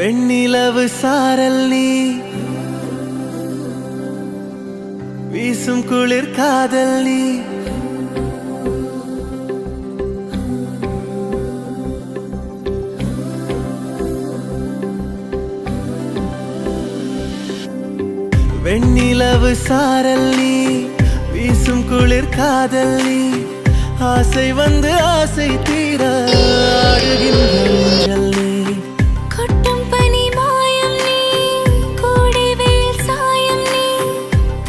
വെണ്ണിലവ് സാരൽ നീ വീസും കുളിർ കാതൽ നീ வெண்ணிலவு சாரல் நீ வீசும் குளிர் காதல் நீ ஆசை வந்து ஆசை தீர ஆடுகின்ற ஊஞ்சல் நீ கொட்டும் பனி மாயம் நீ கோடை வெயில் சாயம் நீ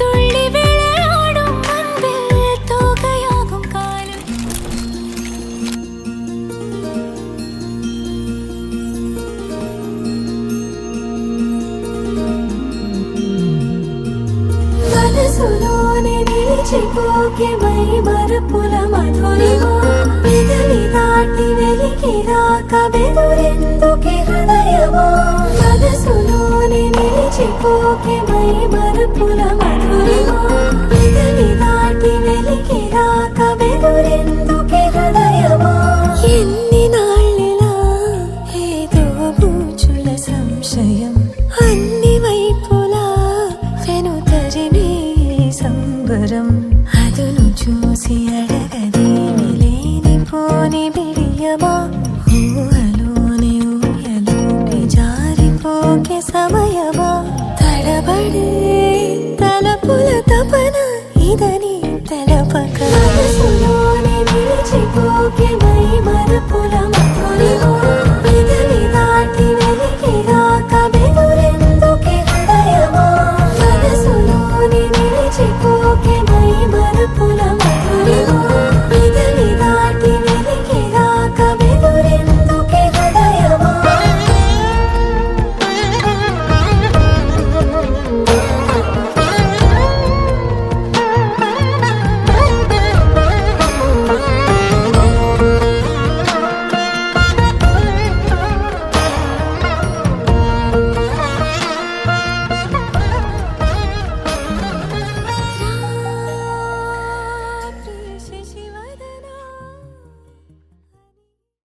துள்ளி விளையாடும் அன்பில் தோகையாகும் காலம் మనసులోనే నిలిచిపోకే మై మరపుల మధురిమా పెదవి దాటి వెలికి రాక బెదురెందుకే హృదయమా మనసులోనే నిలిచిపోకే మై మరపుల మధురిమా పెదవి దాటి వెలికి రాక బెదురెందుకే హృదయమా ఎన్ని నాళ్ళిలా ఏదో బూచుల సంశయం అన్ని వైపులా వెనుతరినే సంబరం అదును చూసి అడగదేమి లేనిపోని బిడియమా ఊహలోని ఊయలోకి జారిపోకే సమయమా తడబడే తలపుల తపన ఇదని తెలపక మనసులోనే నిలిచిపోకే మై మరపుల మధురిమా పెదవి దాటి వెలికి రాక బెదురెందుకే హృదయమా మనసులోనే నిలిచిపో